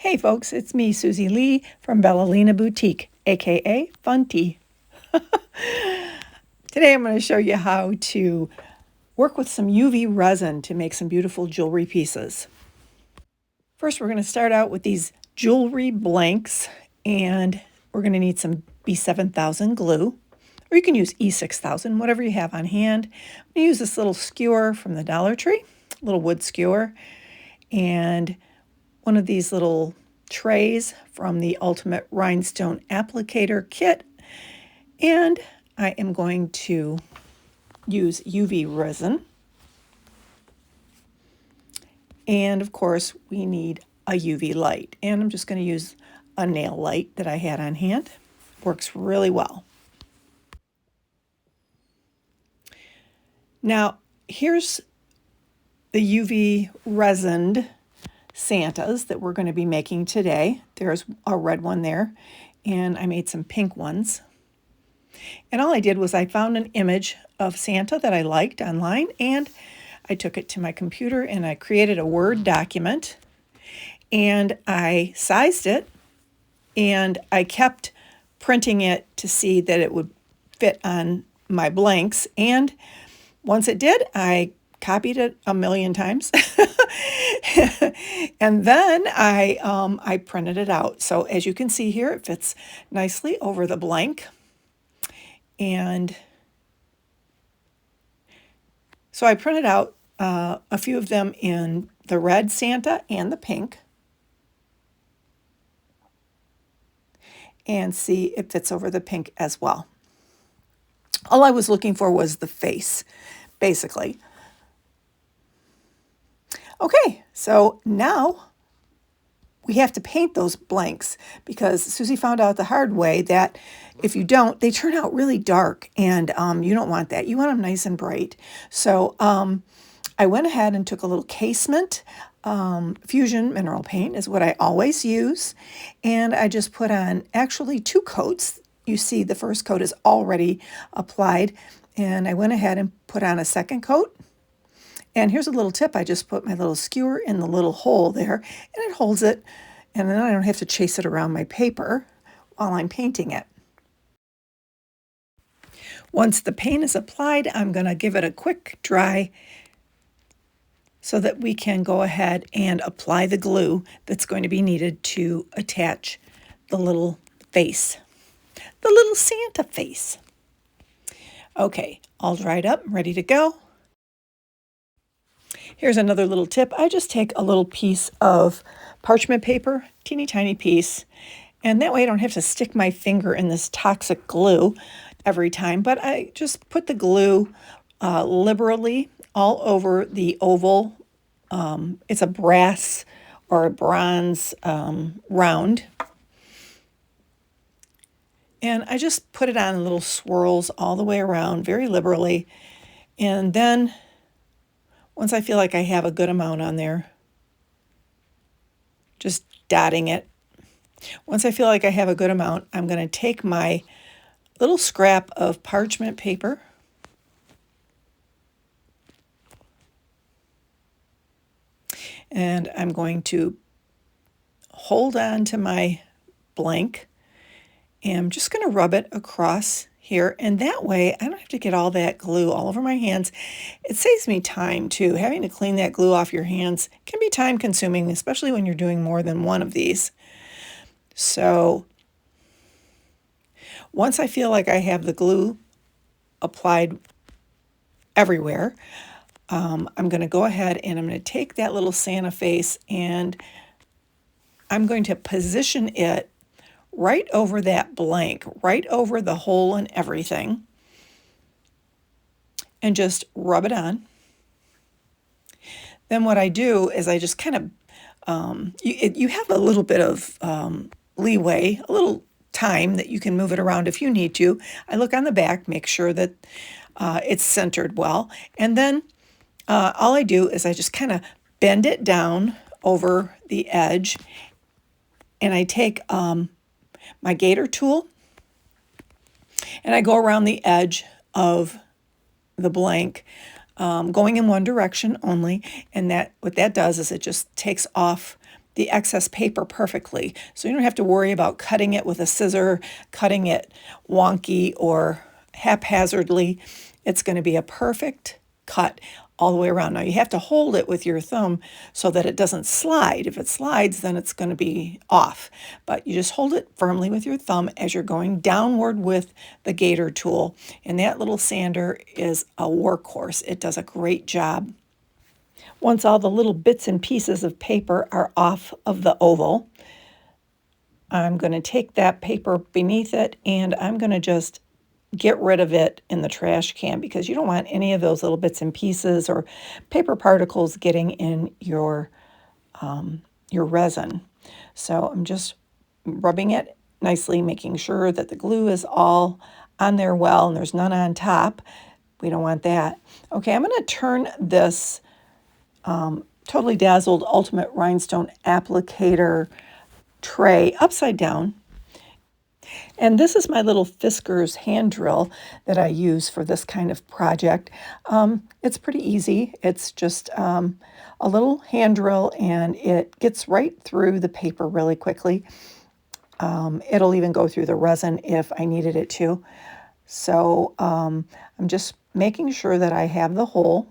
Hey folks, it's me, Susie Lee from Bellalina Boutique, aka Funty. Today I'm going to show you how to work with some UV resin to make some beautiful jewelry pieces. First, we're going to start out with these jewelry blanks, and we're going to need some B7000 glue, or you can use E6000, whatever you have on hand. I'm going to use this little skewer from the Dollar Tree, little wood skewer, and one of these little trays from the Ultimate Rhinestone Applicator Kit, and I am going to use UV resin, and of course we need a UV light, and I'm just going to use a nail light that I had on hand. Works really well. Now here's the UV resined Santas that we're going to be making today. There's a red one there, and I made some pink ones. And all I did was I found an image of Santa that I liked online, and I took it to my computer and I created a Word document, and I sized it, and I kept printing it to see that it would fit on my blanks. And once it did, I copied it a million times. And then I printed it out. So as you can see here, it fits nicely over the blank. And so I printed out a few of them in the red Santa and the pink. And see, it fits over the pink as well. All I was looking for was the face, basically. Okay, so now we have to paint those blanks, because Susie found out the hard way that if you don't, they turn out really dark, and you don't want that. You want them nice and bright. So I went ahead and took a little casement. Fusion mineral paint is what I always use, and I just put on actually 2 coats. You see the first coat is already applied, and I went ahead and put on a second coat. And here's a little tip. I just put my little skewer in the little hole there, and it holds it, and then I don't have to chase it around my paper while I'm painting it. Once the paint is applied, I'm going to give it a quick dry so that we can go ahead and apply the glue that's going to be needed to attach the little face, the little Santa face. Okay, all dried up, ready to go. Here's another little tip. I just take a little piece of parchment paper, teeny tiny piece, and that way I don't have to stick my finger in this toxic glue every time, but I just put the glue liberally all over the oval. It's a brass or a bronze round. And I just put it on little swirls all the way around very liberally, and then once I feel like I have a good amount on there, just dotting it. Once I feel like I have a good amount, I'm going to take my little scrap of parchment paper and I'm going to hold on to my blank, and I'm just going to rub it across here, and that way I don't have to get all that glue all over my hands. It saves me time too. Having to clean that glue off your hands can be time consuming, especially when you're doing more than one of these. So once I feel like I have the glue applied everywhere, I'm going to go ahead and I'm going to take that little Santa face, and I'm going to position it right over that blank, right over the hole and everything, and just rub it on. Then what I do is I just kind of, you have a little bit of leeway, a little time that you can move it around if you need to. I look on the back, make sure that it's centered well, and then all I do is I just kind of bend it down over the edge, and I take my gator tool, and I go around the edge of the blank, going in one direction only, and what that does is it just takes off the excess paper perfectly. So you don't have to worry about cutting it with a scissor, cutting it wonky or haphazardly. It's going to be a perfect cut all the way around. Now you have to hold it with your thumb so that it doesn't slide. If it slides, then it's going to be off. But you just hold it firmly with your thumb as you're going downward with the gator tool. And that little sander is a workhorse. It does a great job. Once all the little bits and pieces of paper are off of the oval, I'm going to take that paper beneath it and I'm going to just get rid of it in the trash can, because you don't want any of those little bits and pieces or paper particles getting in your resin. So I'm just rubbing it nicely, making sure that the glue is all on there well and there's none on top. We don't want that. Okay, I'm going to turn this Totally Dazzled Ultimate Rhinestone Applicator tray upside down. And this is my little Fisker's hand drill that I use for this kind of project. It's pretty easy. It's just a little hand drill and it gets right through the paper really quickly. It'll even go through the resin if I needed it to. So I'm just making sure that I have the hole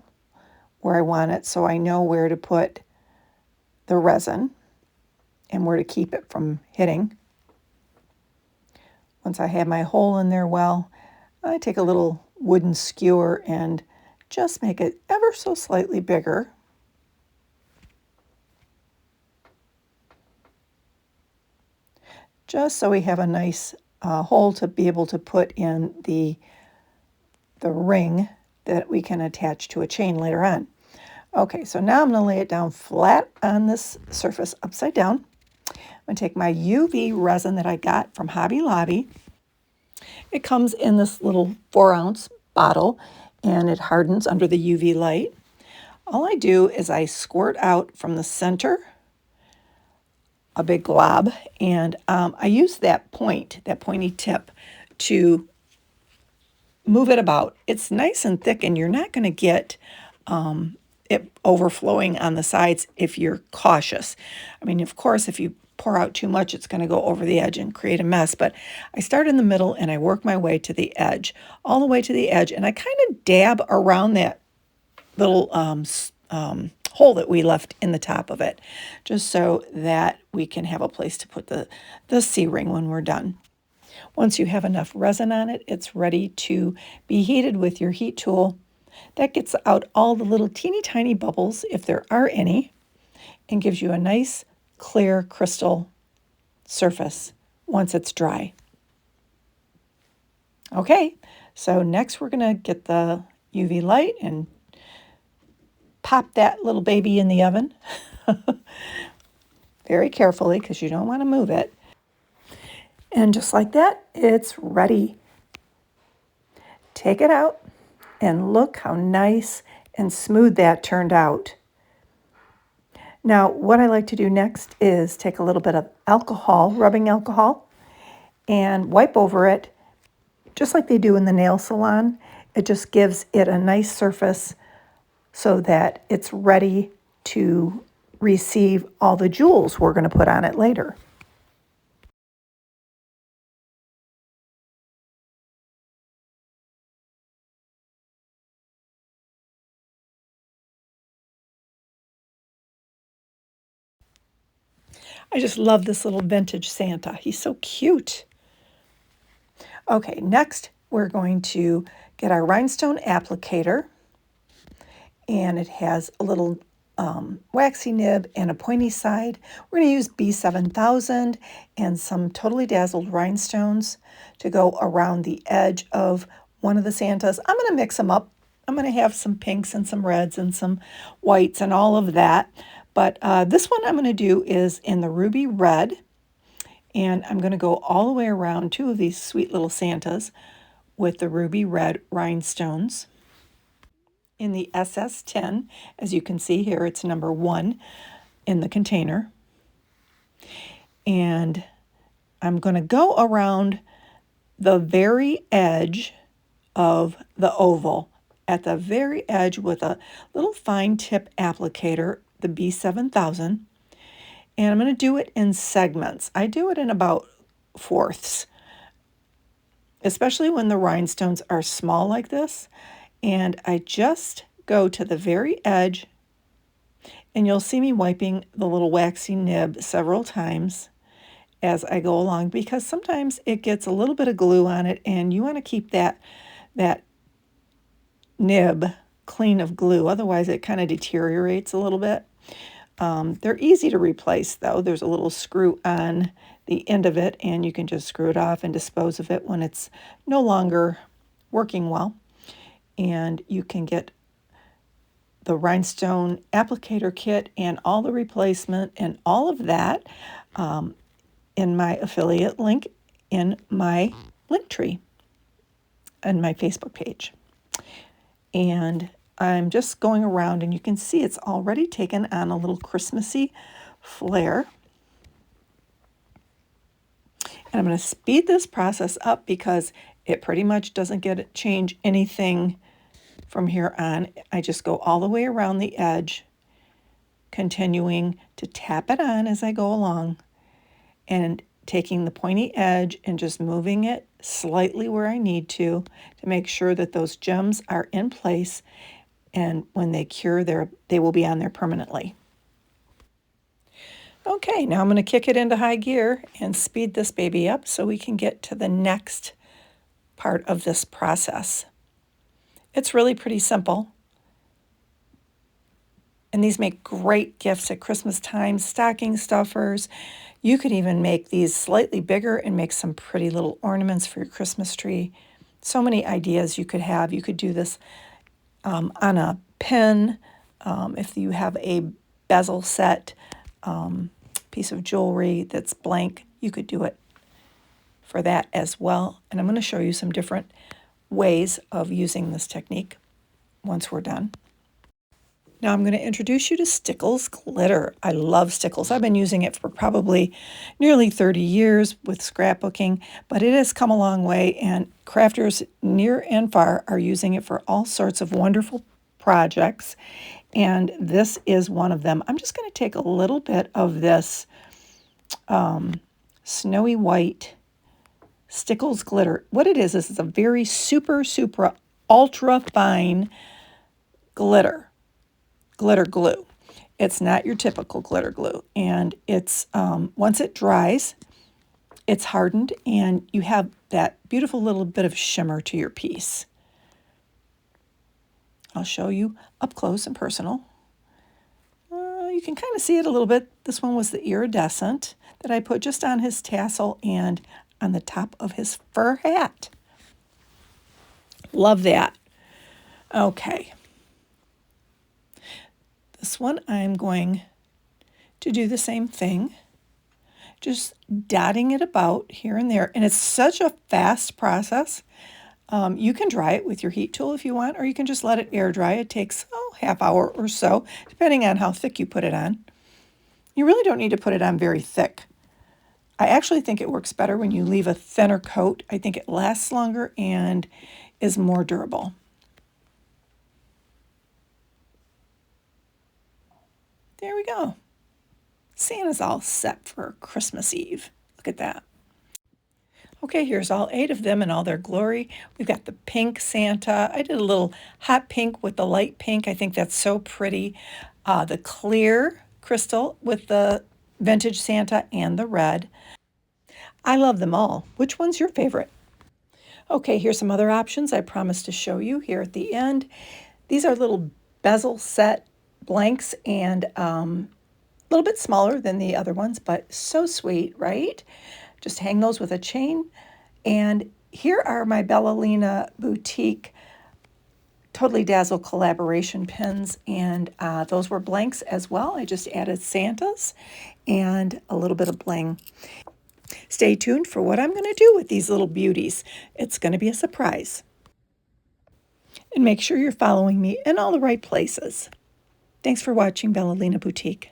where I want it so I know where to put the resin and where to keep it from hitting. Once I have my hole in there well, I take a little wooden skewer and just make it ever so slightly bigger. Just so we have a nice hole to be able to put in the ring that we can attach to a chain later on. Okay, so now I'm going to lay it down flat on this surface upside down. I'm going to take my UV resin that I got from Hobby Lobby. It comes in this little 4-ounce bottle and it hardens under the UV light. All I do is I squirt out from the center a big glob, and I use that pointy tip to move it about. It's nice and thick and you're not going to get it overflowing on the sides if you're cautious. I mean, of course, if you pour out too much, it's going to go over the edge and create a mess. But I start in the middle and I work my way to the edge, all the way to the edge. And I kind of dab around that little hole that we left in the top of it, just so that we can have a place to put the C-ring when we're done. Once you have enough resin on it, it's ready to be heated with your heat tool. That gets out all the little teeny tiny bubbles, if there are any, and gives you a nice clear crystal surface once it's dry. Okay, so next we're going to get the UV light and pop that little baby in the oven very carefully because you don't want to move it. And just like that, it's ready. Take it out and look how nice and smooth that turned out. Now, what I like to do next is take a little bit of alcohol, rubbing alcohol, and wipe over it, just like they do in the nail salon. It just gives it a nice surface so that it's ready to receive all the jewels we're going to put on it later. I just love this little vintage Santa. He's so cute. Okay, next we're going to get our rhinestone applicator, and it has a little waxy nib and a pointy side. We're going to use B7000 and some Totally Dazzled rhinestones to go around the edge of one of the Santas. I'm going to mix them up. I'm going to have some pinks and some reds and some whites and all of that. But this one I'm going to do is in the ruby red. And I'm going to go all the way around two of these sweet little Santas with the ruby red rhinestones. In the SS10, as you can see here, it's number 1 in the container. And I'm going to go around the very edge of the oval, at the very edge with a little fine tip applicator, the B7000. And I'm going to do it in segments. I do it in about fourths, especially when the rhinestones are small like this. And I just go to the very edge, and you'll see me wiping the little waxy nib several times as I go along, because sometimes it gets a little bit of glue on it, and you want to keep that nib clean of glue. Otherwise, it kind of deteriorates a little bit. They're easy to replace, though. There's a little screw on the end of it, and you can just screw it off and dispose of it when it's no longer working well. And you can get the rhinestone applicator kit and all the replacement and all of that in my affiliate link in my link tree and my Facebook page. And I'm just going around, and you can see it's already taken on a little Christmassy flair. And I'm going to speed this process up because it pretty much doesn't change anything from here on. I just go all the way around the edge, continuing to tap it on as I go along, and taking the pointy edge and just moving it slightly where I need to make sure that those gems are in place, and when they cure, they will be on there permanently. Okay, now I'm going to kick it into high gear and speed this baby up so we can get to the next part of this process. It's really pretty simple. And these make great gifts at Christmas time, stocking stuffers. You could even make these slightly bigger and make some pretty little ornaments for your Christmas tree. So many ideas you could have. You could do this on a pin. If you have a bezel set piece of jewelry that's blank, you could do it for that as well. And I'm going to show you some different ways of using this technique once we're done. Now I'm going to introduce you to Stickles glitter. I love Stickles. I've been using it for probably nearly 30 years with scrapbooking, but it has come a long way, and crafters near and far are using it for all sorts of wonderful projects, and this is one of them. I'm just going to take a little bit of this snowy white Stickles glitter. What it is it's a very super ultra fine glitter glue. It's not your typical glitter glue, and it's once it dries, it's hardened, and you have that beautiful little bit of shimmer to your piece. I'll show you up close and personal. You can kind of see it a little bit. This one was the iridescent that I put just on his tassel and on the top of his fur hat. Love that. Okay. This one I'm going to do the same thing, just dotting it about here and there. And it's such a fast process. You can dry it with your heat tool if you want, or you can just let it air dry. It takes half hour or so, depending on how thick you put it on. You really don't need to put it on very thick. I actually think it works better when you leave a thinner coat. I think it lasts longer and is more durable. There we go. Santa's all set for Christmas Eve. Look at that. Okay, here's all 8 of them in all their glory. We've got the pink Santa. I did a little hot pink with the light pink. I think that's so pretty. The clear crystal with the vintage Santa and the red. I love them all. Which one's your favorite? Okay, here's some other options I promised to show you here at the end. These are little bezel set blanks, and a little bit smaller than the other ones, but so sweet, right? Just hang those with a chain. And here are my Ballerina Boutique Totally Dazzle collaboration pins, and those were blanks as well. I just added Santas and a little bit of bling. Stay tuned for what I'm going to do with these little beauties. It's going to be a surprise. And make sure you're following me in all the right places. Thanks for watching Ballerina Boutique.